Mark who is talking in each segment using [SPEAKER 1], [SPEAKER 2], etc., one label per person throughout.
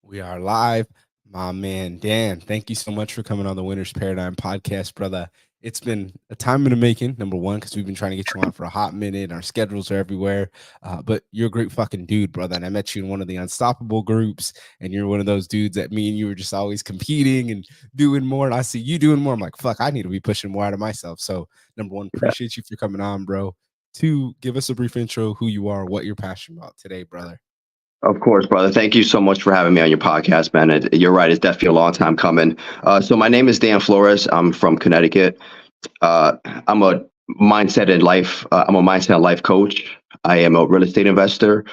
[SPEAKER 1] We are live. My man, Dan, thank you so much for coming on the Winner's Paradigm podcast, brother. It's been a time in the making, number one, because we've been trying to get you on for a hot minute. Our schedules are everywhere. But you're a great fucking dude, brother. And I met you in one of the Unstoppable groups, and you're one of those dudes that me and you were just always competing and doing more. And I see you doing more. I'm like, fuck, I need to be pushing more out of myself. So, number one,
[SPEAKER 2] Yeah.
[SPEAKER 1] appreciate you for coming on, bro. Two, give us a brief intro, who you are, what you're passionate about today, brother.
[SPEAKER 2] Of course, brother. Thank you so much for having me on your podcast, man. You're right. It's definitely a long time coming. So my name is Dan Flores. I'm from Connecticut. I'm a I'm a mindset and life coach. I am a real estate investor.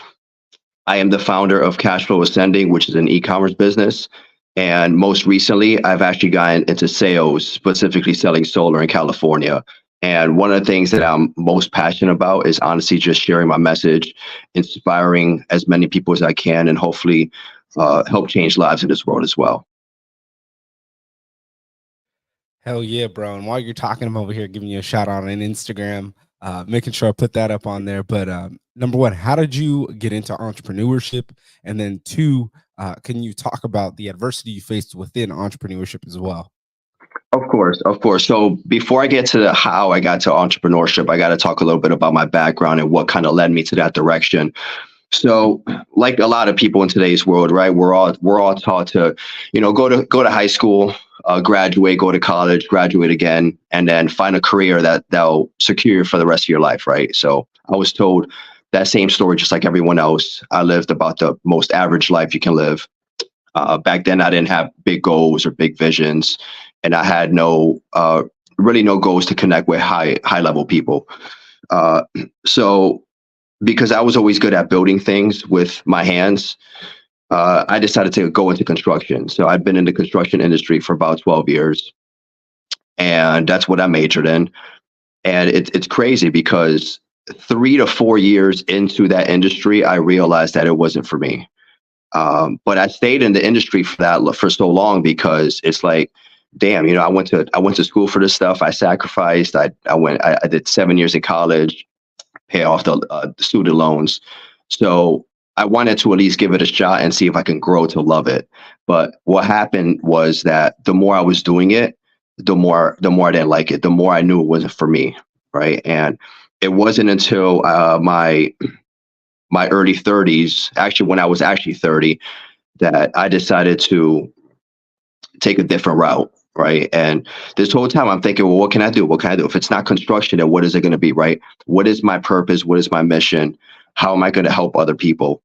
[SPEAKER 2] I am the founder of Cashflow Ascending, which is an e-commerce business. And most recently, I've actually gotten into sales, specifically selling solar in California. And one of the things that I'm most passionate about is honestly just sharing my message, inspiring as many people as I can, and hopefully help change lives in this world as well.
[SPEAKER 1] Hell yeah, bro. And while you're talking, I'm over here giving you a shout out on Instagram, making sure I put that up on there. But number one, how did you get into entrepreneurship? And then two, can you talk about the adversity you faced within entrepreneurship as well?
[SPEAKER 2] Of course, of course. So before I get to the how I got to entrepreneurship, I got to talk a little bit about my background and what kind of led me to that direction. So, like a lot of people in today's world, right? We're all taught to, go to high school, graduate, go to college, graduate again, and then find a career that'll secure you for the rest of your life, right? So I was told that same story, just like everyone else. I lived about the most average life you can live. Back then, I didn't have big goals or big visions, and I had really no goals to connect with high level people. Uh, so because I was always good at building things with my hands, I decided to go into construction. So I've been in the construction industry for about 12 years, and that's what I majored in. And it's crazy because 3 to 4 years into that industry, I realized that it wasn't for me. But I stayed in the industry for so long because it's like, damn, I went to school for this stuff. I sacrificed. I did 7 years in college, pay off the student loans. So I wanted to at least give it a shot and see if I can grow to love it. But what happened was that the more I was doing it, the more I didn't like it, the more I knew it wasn't for me, right? And it wasn't until my early 30s, actually when I was actually 30, that I decided to take a different route, right? And this whole time I'm thinking, well, what can I do? What can I do? If it's not construction, then what is it going to be, right? What is my purpose? What is my mission? How am I going to help other people?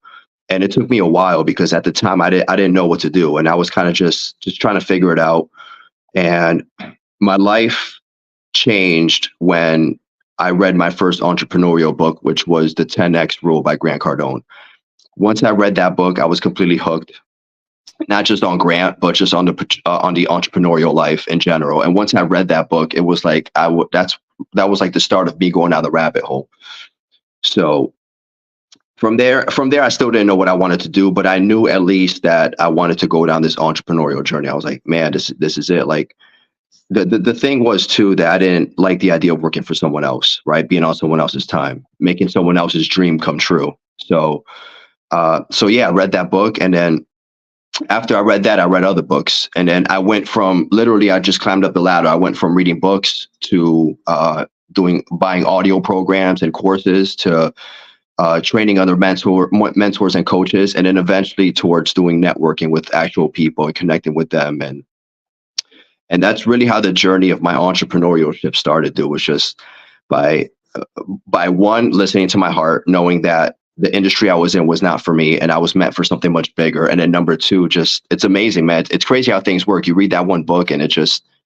[SPEAKER 2] And it took me a while because at the time I didn't know what to do, and I was kind of just trying to figure it out. And my life changed when I read my first entrepreneurial book, which was the 10X Rule by Grant Cardone. Once I read that book, I was completely hooked, not just on Grant, but just on the entrepreneurial life in general. And once I read that book, it was like that was like the start of me going down the rabbit hole. So from there, I still didn't know what I wanted to do, but I knew at least that I wanted to go down this entrepreneurial journey. I was like, man, this is it. Like the thing was too that I didn't like the idea of working for someone else, right? Being on someone else's time, making someone else's dream come true. So yeah, I read that book, and then after I read that, I read other books. And then I went from literally, I just climbed up the ladder. I went from reading books to buying audio programs and courses to training other mentors and coaches. And then eventually towards doing networking with actual people and connecting with them. And that's really how the journey of my entrepreneurship started. It was just by, by one, listening to my heart, knowing that the industry I was in was not for me and I was meant for something much bigger. And then number two, just it's amazing, man. It's crazy how things work. You read that one book and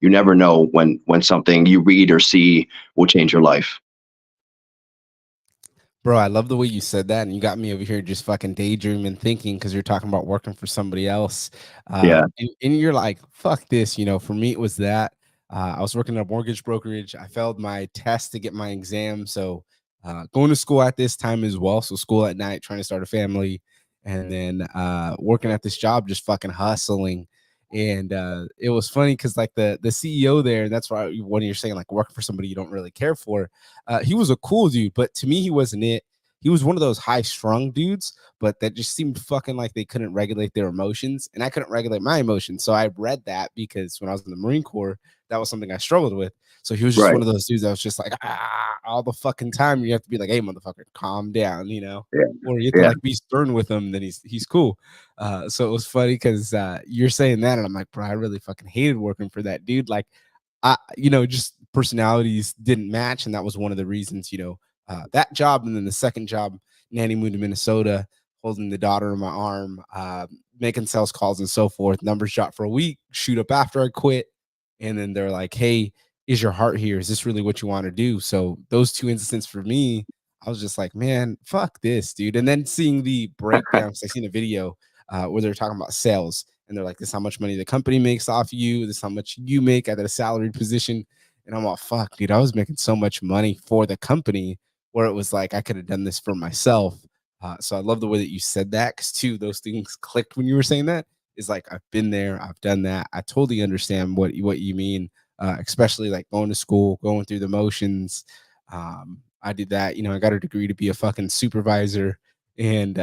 [SPEAKER 2] you never know when something you read or see will change your life.
[SPEAKER 1] Bro, I love the way you said that, and you got me over here just fucking daydreaming, thinking because you're talking about working for somebody else,
[SPEAKER 2] Yeah.
[SPEAKER 1] and you're like, "Fuck this," you know. For me, it was that I was working at a mortgage brokerage. I failed my test to get my exam, so going to school at this time as well. So school at night, trying to start a family, and then working at this job, just fucking hustling. And it was funny because like the CEO there, and that's why when you're saying like working for somebody you don't really care for, he was a cool dude, but to me, he wasn't it. he was one of those high strung dudes, but that just seemed fucking like they couldn't regulate their emotions, and I couldn't regulate my emotions. So I read that because when I was in the Marine Corps, that was something I struggled with. So he was just
[SPEAKER 2] Right.
[SPEAKER 1] one of those dudes that was just like, all the fucking time. You have to be like, hey, motherfucker, calm down,
[SPEAKER 2] Yeah.
[SPEAKER 1] or you have to
[SPEAKER 2] Yeah.
[SPEAKER 1] like be stern with him. Then he's cool. So it was funny because you're saying that, and I'm like, bro, I really fucking hated working for that dude. Like, just personalities didn't match, and that was one of the reasons, that job, and then the second job, nanny moved to Minnesota, holding the daughter in my arm, making sales calls and so forth. Numbers dropped for a week, shoot up after I quit, and then they're like, "Hey, is your heart here? Is this really what you want to do?" So those two instances for me, I was just like, "Man, fuck this, dude." And then seeing the breakdown, because I seen a video where they're talking about sales, and they're like, "This is how much money the company makes off you. This is how much you make at a salaried position." And I'm all, "Fuck, dude, I was making so much money for the company where it was like I could have done this for myself." So I love the way that you said that, because too, those things clicked when you were saying that. Is like, I've been there, I've done that. I totally understand what you mean, especially like going to school, going through the motions. I did that. I got a degree to be a fucking supervisor, and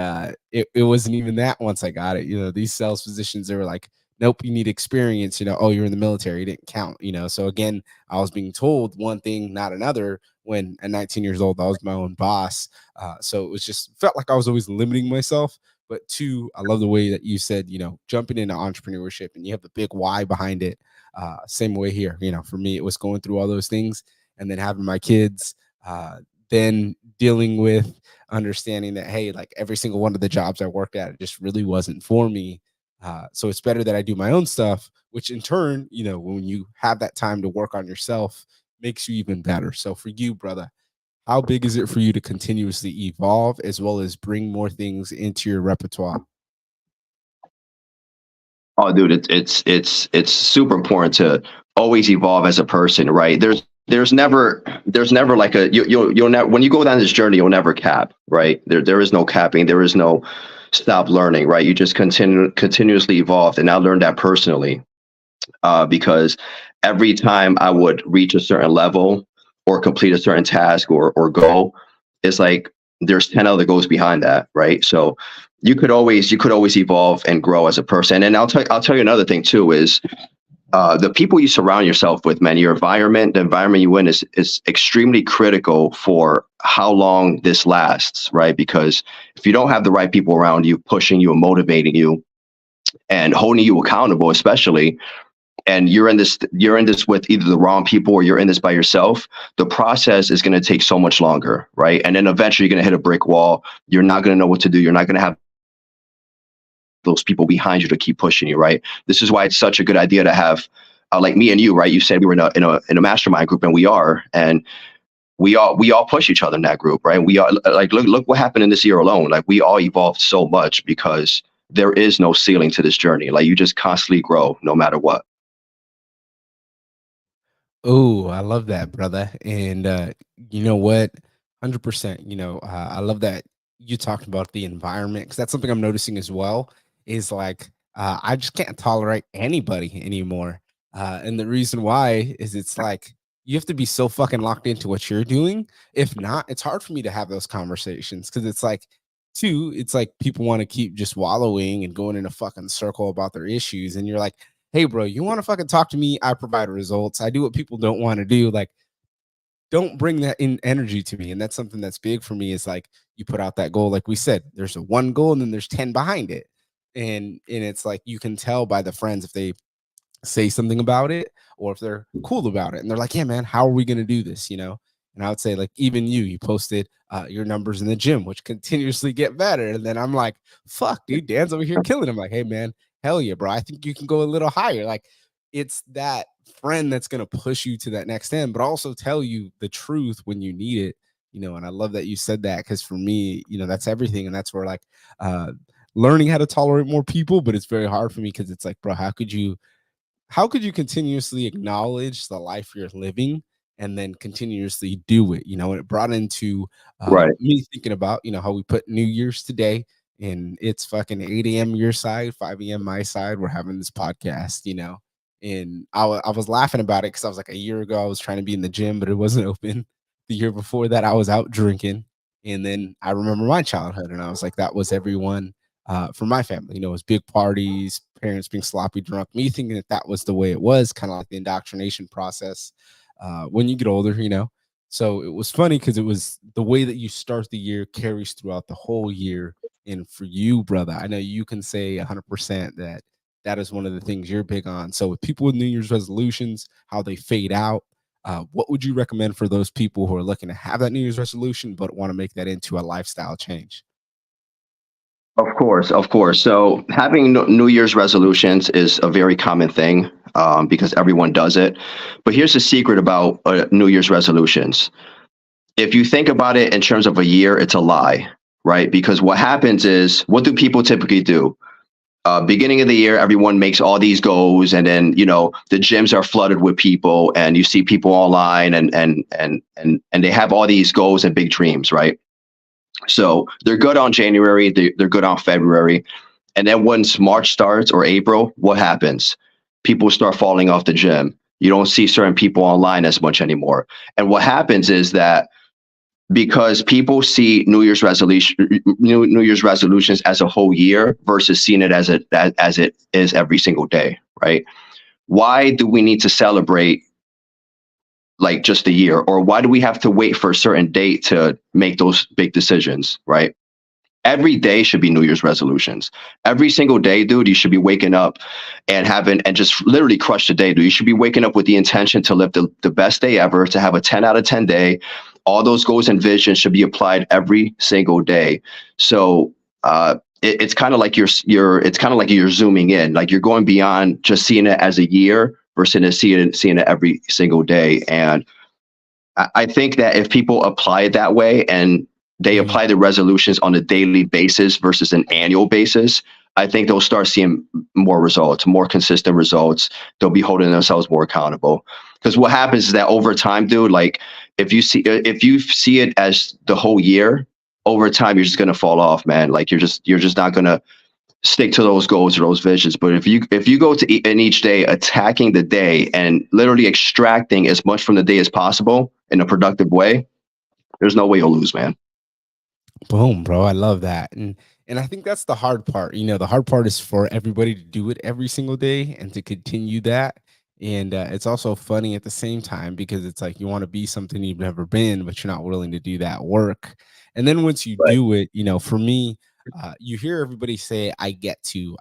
[SPEAKER 1] it wasn't even that once I got it. These sales positions, they were like, nope, you need experience. Oh, you're in the military, it didn't count. So again, I was being told one thing, not another. When at 19 years old, I was my own boss. So it was just felt like I was always limiting myself. But two, I love the way that you said, jumping into entrepreneurship and you have the big why behind it. Same way here. For me, it was going through all those things and then having my kids, then dealing with understanding that, hey, like every single one of the jobs I worked at, it just really wasn't for me. So it's better that I do my own stuff, which in turn, when you have that time to work on yourself, makes you even better. So for you, brother, how big is it for you to continuously evolve as well as bring more things into your repertoire?
[SPEAKER 2] Oh, dude, it's super important to always evolve as a person, right? There's never like a you'll never when you go down this journey, you'll never cap, right? There is no capping, there is no stop learning, right? You just continuously evolve, and I learned that personally, because every time I would reach a certain level or complete a certain task or goal, it's like there's 10 other goals behind that, right? So you could always evolve and grow as a person. And I'll tell you another thing too is the people you surround yourself with, man, your environment, the environment you in is extremely critical for how long this lasts, right? Because if you don't have the right people around you, pushing you and motivating you and holding you accountable, especially, and you're in this with either the wrong people or you're in this by yourself, the process is going to take so much longer, right? And then eventually you're going to hit a brick wall. You're not going to know what to do. You're not going to have those people behind you to keep pushing you, right? This is why it's such a good idea to have, like me and you, right? You said we were in a mastermind group, and we are, and we all push each other in that group, right? We are like, look what happened in this year alone. Like, we all evolved so much because there is no ceiling to this journey. Like, you just constantly grow no matter what.
[SPEAKER 1] Oh, I love that, brother. And you know what? 100%. I love that you talked about the environment, because that's something I'm noticing as well. Is like, I just can't tolerate anybody anymore. And the reason why is it's like you have to be so fucking locked into what you're doing. If not, it's hard for me to have those conversations, because it's like, two, it's like people want to keep just wallowing and going in a fucking circle about their issues. And you're like, hey, bro, you want to fucking talk to me? I provide results. I do what people don't want to do. Like, don't bring that in energy to me. And that's something that's big for me, is like, you put out that goal. Like we said, there's a one goal and then there's 10 behind it. And it's like, you can tell by the friends if they say something about it or if they're cool about it. And they're like, yeah, man, how are we going to do this? And I would say, like, even you posted your numbers in the gym, which continuously get better. And then I'm like, fuck, dude, Dan's over here killing him. Like, hey, man, hell yeah, bro. I think you can go a little higher. Like, it's that friend that's going to push you to that next end, but also tell you the truth when you need it. And I love that you said that, because for me, that's everything. And that's where, like, uh, learning how to tolerate more people, but it's very hard for me, because it's like, bro, how could you continuously acknowledge the life you're living and then continuously do it? And it brought into
[SPEAKER 2] Right.
[SPEAKER 1] me thinking about, how we put New Year's today, and it's fucking 8 a.m. your side, 5 a.m. my side. We're having this podcast, and I was laughing about it, because I was like, a year ago, I was trying to be in the gym, but it wasn't open. The year before that, I was out drinking. And then I remember my childhood, and I was like, that was everyone for my family. You know, it was big parties, parents being sloppy drunk, me thinking that that was the way it was, kind of like the indoctrination process when you get older, you know. So it was funny because it was the way that you start the year carries throughout the whole year. And for you, brother, I know you can say 100% that that is one of the things you're big on. So with people with New Year's resolutions, how they fade out, what would you recommend for those people who are looking to have that New Year's resolution but want to make that into a lifestyle change?
[SPEAKER 2] Of course, of course. So having New Year's resolutions is a very common thing because everyone does it. But here's the secret about New Year's resolutions. If you think about it in terms of a year, it's a lie, right? Because what happens is, what do people typically do? Beginning of the year, everyone makes all these goals, and then the gyms are flooded with people, and you see people online, and they have all these goals and big dreams, right? So they're good on January, they're good on February. And then once March starts or April, what happens? People start falling off the gym. You don't see certain people online as much anymore. And what happens is that because people see New Year's resolutions as a whole year versus seeing it as it is every single day, right? Why do we need to celebrate like just a year, or why do we have to wait for a certain date to make those big decisions, right? Every day should be New Year's resolutions. Every single day, dude, you should be waking up and just literally crush the day, dude. You should be waking up with the intention to live the best day ever, to have a 10 out of 10 day. All those goals and visions should be applied every single day. So it's kind of like it's kind of like you're zooming in, like you're going beyond just seeing it as a year versus seeing it every single day. And I think that if people apply it that way, and they
[SPEAKER 1] Mhm.
[SPEAKER 2] apply the resolutions on a daily basis versus an annual basis, I think they'll start seeing more results, more consistent results. They'll be holding themselves more accountable. Because what happens is that over time, dude, like if you see it as the whole year, over time you're just gonna fall off, man. Like you're just not gonna stick to those goals or those visions. But if you go to in each day attacking the day and literally extracting as much from the day as possible in a productive way, there's no way you'll lose, man.
[SPEAKER 1] Boom, bro. I love that. And I think that's the hard part. You know, the hard part is for everybody to do it every single day and to continue that. And it's also funny at the same time because it's like you want to be something you've never been, but you're not willing to do that work. And then once you
[SPEAKER 2] Right.
[SPEAKER 1] do it, you know, for me, you hear everybody say, I get to,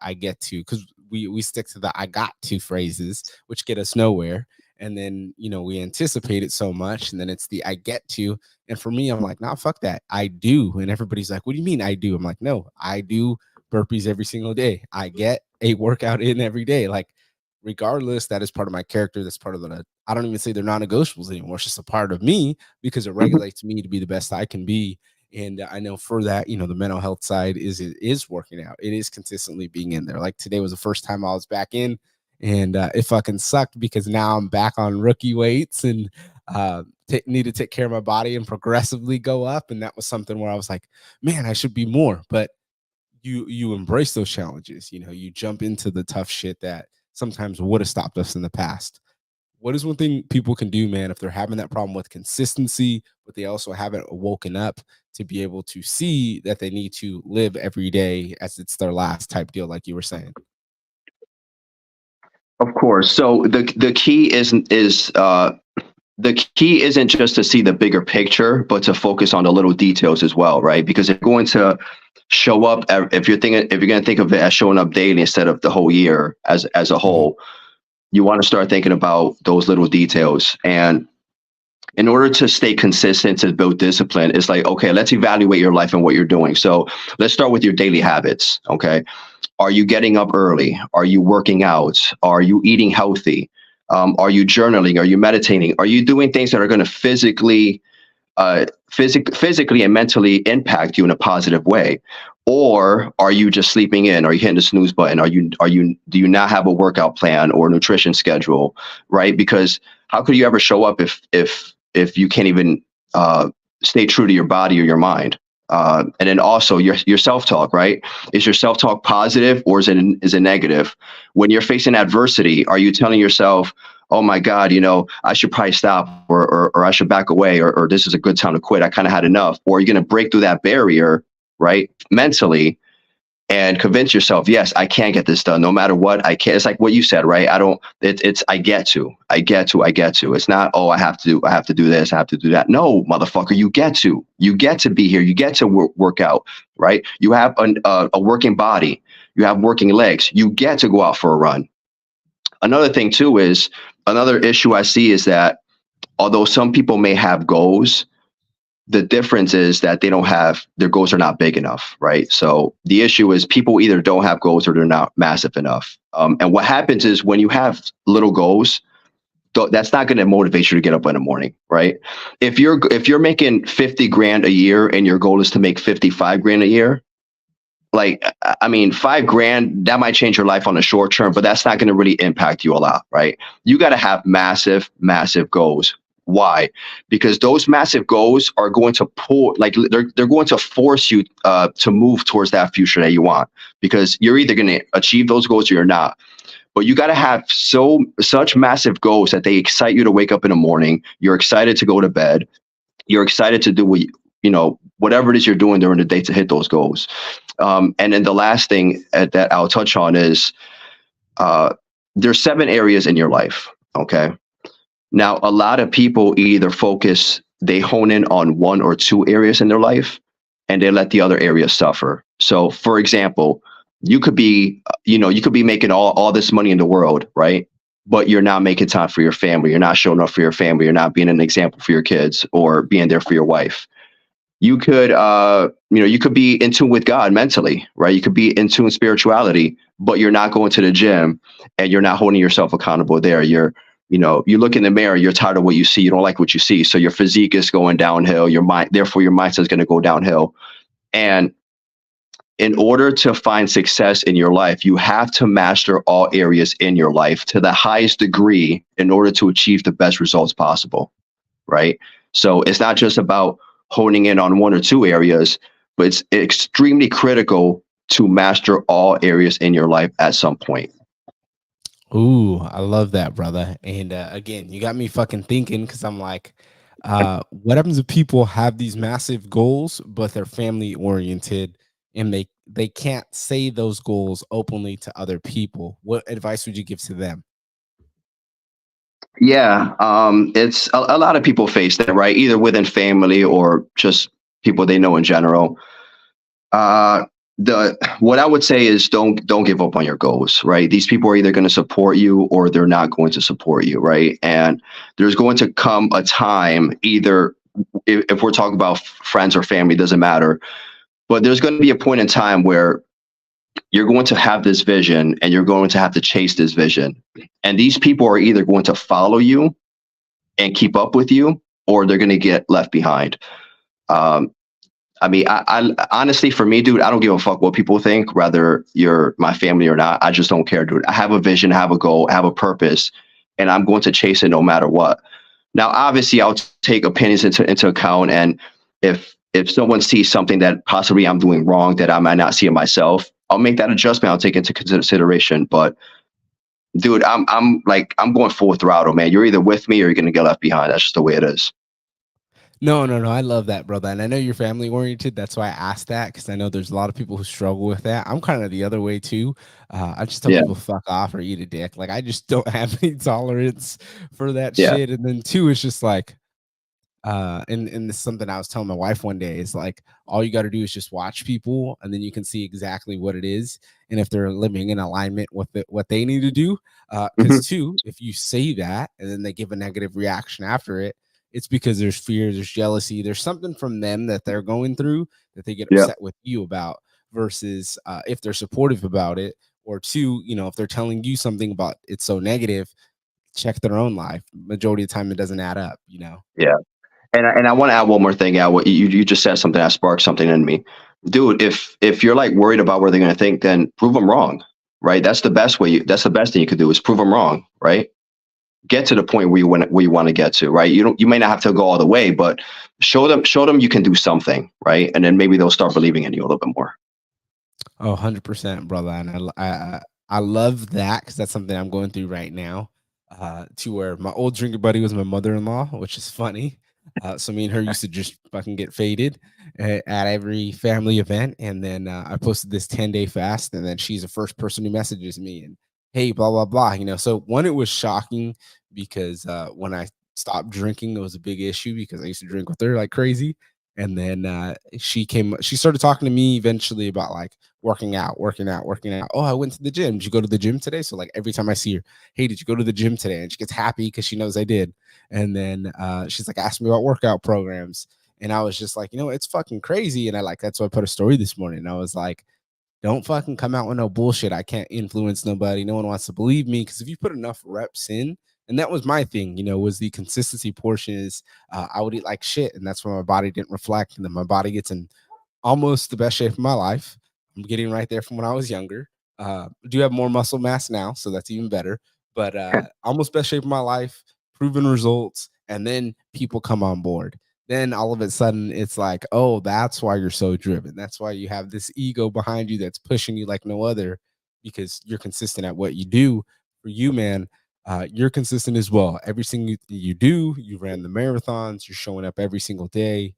[SPEAKER 1] because we stick to the I got to phrases, which get us nowhere. And then, you know, we anticipate it so much. And then it's the I get to, and for me, I'm like, nah, fuck that. I do. And everybody's like, what do you mean I do? I'm like, no, I do burpees every single day. I get a workout in every day. Like, regardless, that is part of my character. That's part of the, I don't even say they're non negotiables anymore. It's just a part of me because it
[SPEAKER 2] Mhm.
[SPEAKER 1] regulates me to be the best I can be. And I know for that, you know, the mental health side is working out. It is consistently being in there. Like today was the first time I was back in, and it fucking sucked because now I'm back on rookie weights and need to take care of my body and progressively go up. And that was something where I was like, man, I should be more. But you embrace those challenges. You know, you jump into the tough shit that sometimes would have stopped us in the past. What is one thing people can do, man, if they're having that problem with consistency, but they also haven't woken up to be able to see that they need to live every day as it's their last type deal, like you were saying?
[SPEAKER 2] Of course. So the key is the key isn't just to see the bigger picture, but to focus on the little details as well, right? Because if you're going to show up, if you're going to think of it as showing up daily instead of the whole year as a
[SPEAKER 1] Mhm.
[SPEAKER 2] whole, you want to start thinking about those little details. And in order to stay consistent, to build discipline, it's like, okay, let's evaluate your life and what you're doing. So let's start with your daily habits. Okay. Are you getting up early? Are you working out? Are you eating healthy? Are you journaling? Are you meditating? Are you doing things that are going to physically and mentally impact you in a positive way? Or are you just sleeping in? Are you hitting the snooze button? Do you not have a workout plan or a nutrition schedule? Right? Because how could you ever show up if you can't even uh, stay true to your body or your mind? And then also your self talk, right? Is your self talk positive or is it negative? When you're facing adversity, are you telling yourself, oh my God, I should probably stop, or I should back away, or this is a good time to quit. I kind of had enough. Or you're going to break through that barrier, right? Mentally, and convince yourself, yes, I can get this done no matter what. I can. It's like what you said, right? I don't, it's, I get to. It's not, oh, I have to do this, I have to do that. No, motherfucker, you get to be here. You get to work out, right? You have a working body, you have working legs, you get to go out for a run. Another thing too is, another issue I see is that although some people may have goals, the difference is that they don't have, their goals are not big enough, right? So the issue is people either don't have goals or they're not massive enough. And what happens is when you have little goals, that's not going to motivate you to get up in the morning, right? If you're making 50 grand a year and your goal is to make 55 grand a year, like, I mean, 5 grand, that might change your life on the short term, but that's not going to really impact you a lot, right? You got to have massive, massive goals. Why? Because those massive goals are going to pull, like they're going to force you to move towards that future that you want. Because you're either going to achieve those goals or you're not. But you got to have such massive goals that they excite you to wake up in the morning. You're excited to go to bed. You're excited to do whatever it is you're doing during the day to hit those goals. And then the last thing that I'll touch on is there's 7 areas in your life. Okay. Now, a lot of people either they hone in on 1 or 2 areas in their life, and they let the other areas suffer. So, for example, you could be making all this money in the world, right? But you're not making time for your family. You're not showing up for your family. You're not being an example for your kids or being there for your wife. You could, you could be in tune with God mentally, right? You could be in tune with spirituality, but you're not going to the gym and you're not holding yourself accountable there. You look in the mirror, you're tired of what you see. You don't like what you see. So your physique is going downhill. Therefore your mindset is going to go downhill. And in order to find success in your life, you have to master all areas in your life to the highest degree in order to achieve the best results possible, right? So it's not just about honing in on 1 or 2 areas, but it's extremely critical to master all areas in your life at some point.
[SPEAKER 1] Ooh, I love that, brother. And again, you got me fucking thinking, because I'm like, what happens if people have these massive goals, but they're family oriented, and they can't say those goals openly to other people? What advice would you give to them?
[SPEAKER 2] Yeah, it's a lot of people face that, right? Either within family or just people they know in general. Uh, the What I would say is don't give up on your goals, right? These people are either going to support you or they're not going to support you, right? And there's going to come a time, either if we're talking about friends or family, doesn't matter, but there's going to be a point in time where you're going to have this vision and you're going to have to chase this vision. And these people are either going to follow you and keep up with you, or they're going to get left behind. Um, I mean, I honestly, for me, dude, I don't give a fuck what people think, whether you're my family or not. I just don't care, dude. I have a vision, I have a goal, I have a purpose, and I'm going to chase it no matter what. Now, obviously, I'll take opinions into account, and if someone sees something that possibly I'm doing wrong that I might not see in myself, I'll make that adjustment. I'll take into consideration. But dude, I'm going full throttle, man. You're either with me or you're gonna get left behind. That's just the way it is.
[SPEAKER 1] No, no, no. I love that, brother. And I know you're family oriented. That's why I asked that, because I know there's a lot of people who struggle with that. I'm kind of the other way too. I just tell
[SPEAKER 2] Yeah.
[SPEAKER 1] people fuck off or eat a dick. Like, I just don't have any tolerance for that
[SPEAKER 2] Yeah.
[SPEAKER 1] shit. And then 2, it's just like, and this is something I was telling my wife one day, is like, all you got to do is just watch people, and then you can see exactly what it is, and if they're living in alignment with what they need to do.
[SPEAKER 2] Mhm.
[SPEAKER 1] Because 2, if you say that and then they give a negative reaction after it, it's because there's fear, there's jealousy, there's something from them that they're going through that they get
[SPEAKER 2] Yeah.
[SPEAKER 1] upset with you about, versus if they're supportive about it. Or 2, if they're telling you something about it's so negative, check their own life. Majority of the time it doesn't add up.
[SPEAKER 2] Yeah. And I want to add one more thing. Out what you just said something that sparked something in me, dude. If you're like worried about what they're gonna think, then prove them wrong, right? That's the best way. That's the best thing you could do is prove them wrong, right? Get to the point where you want to get to, right? You may not have to go all the way, but show them you can do something, right? And then maybe they'll start believing in you a little bit more.
[SPEAKER 1] Oh, 100%, brother. And I love that, because that's something I'm going through right now. to where my old drinking buddy was my mother-in-law, which is funny. So me and her used to just fucking get faded at every family event. And then I posted this 10-day fast, and then she's the first person who messages me and hey, blah, blah, blah. So one, it was shocking because when I stopped drinking, it was a big issue because I used to drink with her like crazy. And then she started talking to me eventually about like working out, working out, working out. Oh, I went to the gym. Did you go to the gym today? So like every time I see her, hey, did you go to the gym today? And she gets happy because she knows I did. And then she's like, asked me about workout programs. And I was just like, it's fucking crazy. And that's why I put a story this morning. And I was like, don't fucking come out with no bullshit. I can't influence nobody. No one wants to believe me. Cause if you put enough reps in, and that was my thing, was the consistency portion is I would eat like shit. And that's why my body didn't reflect. And then my body gets in almost the best shape of my life. I'm getting right there from when I was younger. Do have more muscle mass now, so that's even better. But almost best shape of my life, proven results, and then people come on board. Then all of a sudden, it's like, oh, that's why you're so driven. That's why you have this ego behind you that's pushing you like no other, because you're consistent at what you do. For you, man, you're consistent as well. Every single thing you do, you ran the marathons, you're showing up every single day.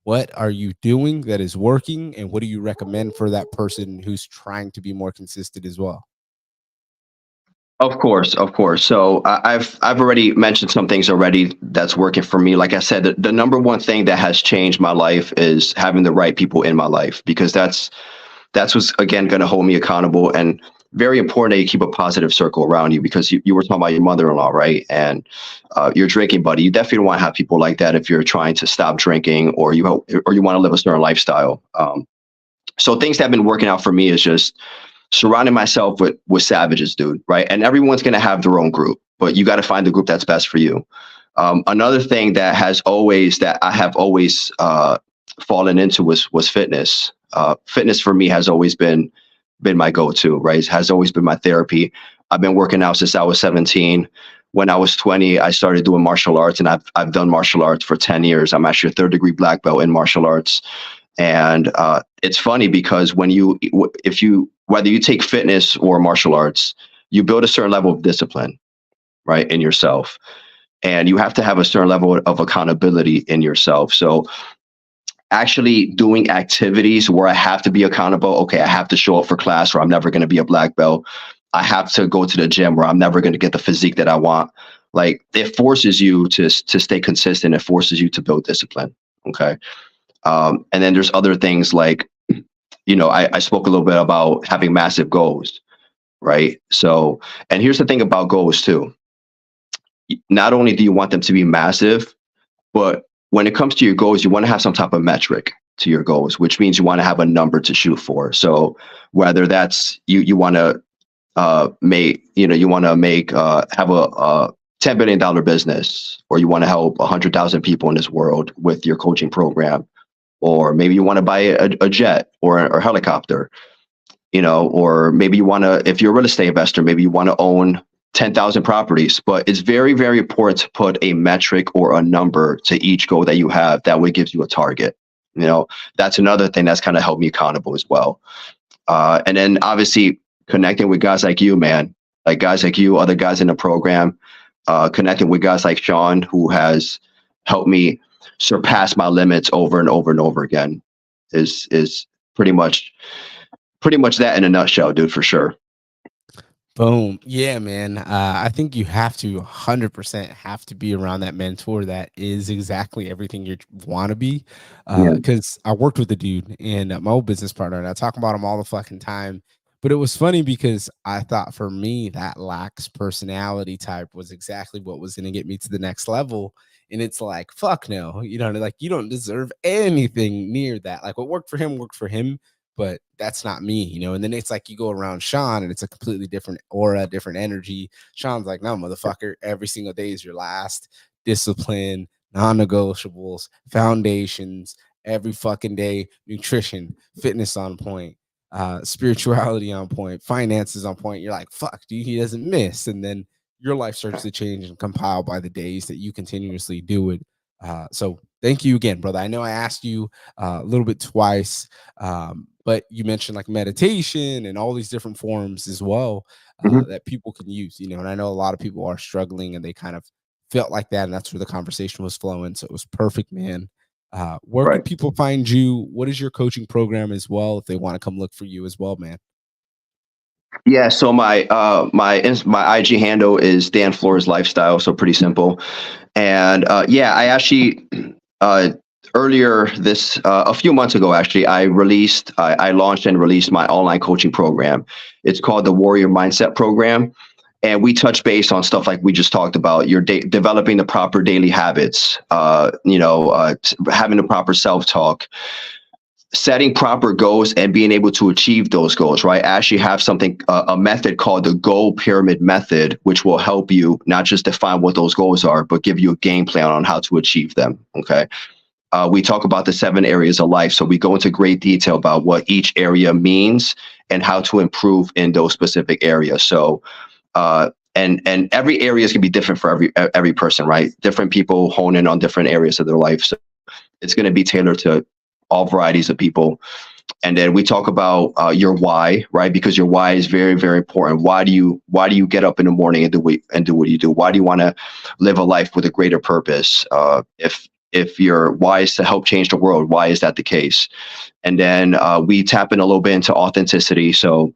[SPEAKER 1] What are you doing that is working, and what do you recommend for that person who's trying to be more consistent as well?
[SPEAKER 2] Of course, of course. So I've already mentioned some things already that's working for me. Like I said, the number one thing that has changed my life is having the right people in my life, because that's what's again going to hold me accountable. And very important that you keep a positive circle around you, because you were talking about your mother-in-law, right? And your drinking buddy. You definitely want to have people like that if you're trying to stop drinking, or you want to live a certain lifestyle. So things that have been working out for me is just surrounding myself with savages, dude, right? And everyone's going to have their own group, but you got to find the group that's best for you. Another thing that I have always fallen into was fitness. Fitness for me has always been my go-to, right? It has always been my therapy. I've been working out since I was 17. When I was 20, I started doing martial arts, and I've done martial arts for 10 years. I'm actually a third degree black belt in martial arts. And it's funny because if you, whether you take fitness or martial arts, you build a certain level of discipline, right, in yourself. And you have to have a certain level of accountability in yourself. So actually doing activities where I have to be accountable. Okay, I have to show up for class, or I'm never going to be a black belt. I have to go to the gym, where I'm never going to get the physique that I want. Like, it forces you to stay consistent. It forces you to build discipline. Okay. And then there's other things like, I spoke a little bit about having massive goals, right? So, and here's the thing about goals too. Not only do you want them to be massive, but when it comes to your goals, you want to have some type of metric to your goals, which means you want to have a number to shoot for. So whether that's you want to have a $10 billion business, or you want to help 100,000 people in this world with your coaching program, or maybe you want to buy a jet or a helicopter, or maybe you want to, if you're a real estate investor, maybe you want to own 10,000 properties. But it's very, very important to put a metric or a number to each goal that you have. That way gives you a target. That's another thing that's kind of helped me accountable as well. And then obviously connecting with guys like you, man, like guys like you, other guys in the program, connecting with guys like Sean, who has helped me surpass my limits over and over and over again, is pretty much that in a nutshell, dude, for sure.
[SPEAKER 1] Boom. Yeah, man. I think you have to 100% have to be around that mentor that is exactly everything you want to be.
[SPEAKER 2] Yeah.
[SPEAKER 1] Because I worked with a dude and my old business partner, and I talk about him all the fucking time. But it was funny because I thought for me, that lax personality type was exactly what was going to get me to the next level. And it's like, fuck no, like you don't deserve anything near that. Like what worked for him, but that's not me. And then it's like you go around Sean and it's a completely different aura, different energy. Sean's like, no, motherfucker, every single day is your last. Discipline, non-negotiables, foundations, every fucking day, nutrition, fitness on point, spirituality on point, finances on point. You're like, fuck, dude, he doesn't miss. And then your life starts to change and compile by the days that you continuously do it. So thank you again, brother. I know I asked you a little bit twice. But you mentioned like meditation and all these different forms as well,
[SPEAKER 2] Mhm.
[SPEAKER 1] that people can use, and I know a lot of people are struggling and they kind of felt like that. And that's where the conversation was flowing. So it was perfect, man. Where
[SPEAKER 2] Right.
[SPEAKER 1] could people find you? What is your coaching program as well? If they want to come look for you as well, man.
[SPEAKER 2] Yeah, so my IG handle is Dan Flores Lifestyle, so pretty simple. And yeah, I actually uh, earlier this a few months ago, actually, I launched and released my online coaching program. It's called the Warrior Mindset Program, and we touch base on stuff like we just talked about. Your developing the proper daily habits, having the proper self talk, setting proper goals and being able to achieve those goals, right? I actually have something, a method called the goal pyramid method, which will help you not just define what those goals are, but give you a game plan on how to achieve them. Okay. We talk about the 7 areas of life. So we go into great detail about what each area means and how to improve in those specific areas. So, and every area is going to be different for every person, right? Different people hone in on different areas of their life. So it's going to be tailored to all varieties of people. And then we talk about your why, right? Because your why is very, very important. Why do you get up in the morning and do what you do? Why do you want to live a life with a greater purpose? If your why is to help change the world, why is that the case? And then we tap in a little bit into authenticity. So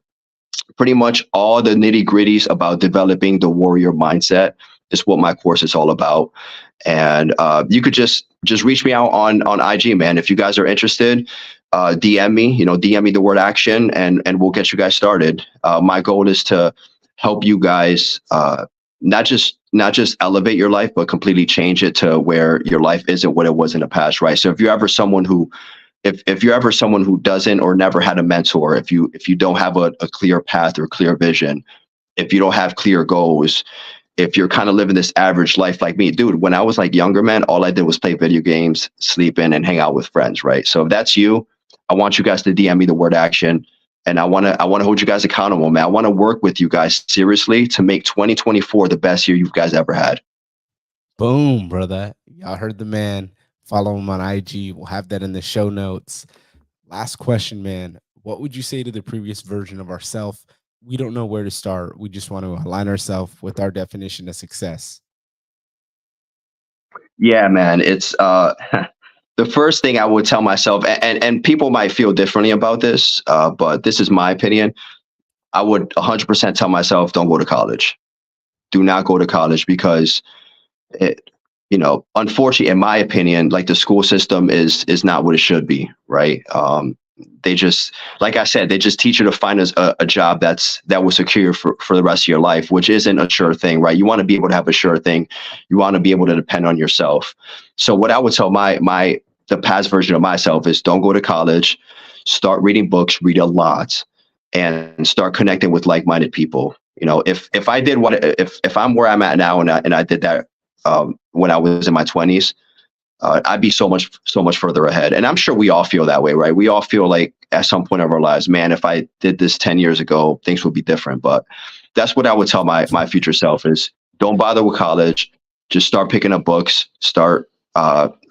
[SPEAKER 2] pretty much all the nitty gritties about developing the warrior mindset is what my course is all about. And you could just reach me out on IG, man. If you guys are interested, DM me. DM me the word action, and we'll get you guys started. My goal is to help you guys not just elevate your life, but completely change it to where your life isn't what it was in the past, right? So if you're ever someone who doesn't or never had a mentor, if you don't have a clear path or clear vision, if you don't have clear goals, if you're kind of living this average life like me, dude, when I was like younger, man, all I did was play video games, sleep in, and hang out with friends, right? So if that's you, I want you guys to DM me the word action. And I want to hold you guys accountable, man. I want to work with you guys seriously to make 2024 the best year you guys ever had.
[SPEAKER 1] Boom, brother. Y'all heard the man. Follow him on IG. We'll have that in the show notes. Last question, man. What would you say to the previous version of ourselves? We don't know where to start. We just want to align ourselves with our definition of success.
[SPEAKER 2] Yeah, man. It's the first thing I would tell myself, and people might feel differently about this, but this is my opinion. I would 100% tell myself, don't go to college. Do not go to college because it, unfortunately, in my opinion, like the school system is not what it should be, right? They just, like I said, they just teach you to find a job that will secure you for the rest of your life, which isn't a sure thing, right? You want to be able to have a sure thing. You want to be able to depend on yourself. So what I would tell the past version of myself is don't go to college, start reading books, read a lot, and start connecting with like-minded people. If I did if I'm where I'm at now and I did that when I was in my 20s, I'd be so much further ahead. And I'm sure we all feel that way, right? We all feel like at some point of our lives, man, if I did this 10 years ago, things would be different. But that's what I would tell my future self is don't bother with college. Just start picking up books, start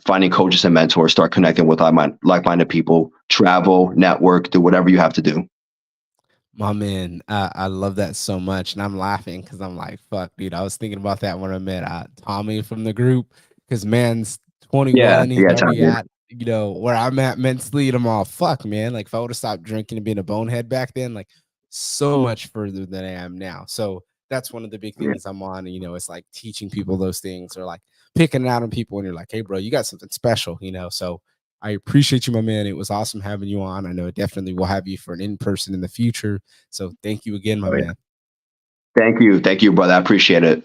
[SPEAKER 2] finding coaches and mentors, start connecting with like-minded people, travel, network, do whatever you have to do.
[SPEAKER 1] My man, I love that so much, and I'm laughing because I'm like, "Fuck, dude!" I was thinking about that when I met Tommy from the group, because man's
[SPEAKER 2] Yeah,
[SPEAKER 1] 21, he's
[SPEAKER 2] yeah,
[SPEAKER 1] already
[SPEAKER 2] Tyler.
[SPEAKER 1] at where I'm at mentally, and I'm all, "Fuck, man!" Like if I would have stopped drinking and being a bonehead back then, like so much further than I am now. So that's one of the big
[SPEAKER 2] Yeah,
[SPEAKER 1] things I'm on. It's like teaching people those things, or like picking it out on people, and you're like, "Hey, bro, you got something special." So I appreciate you, my man. It was awesome having you on. I know definitely we'll have you for an in person in the future. So thank you again, my
[SPEAKER 2] oh, yeah.
[SPEAKER 1] man.
[SPEAKER 2] Thank you, brother. I appreciate it.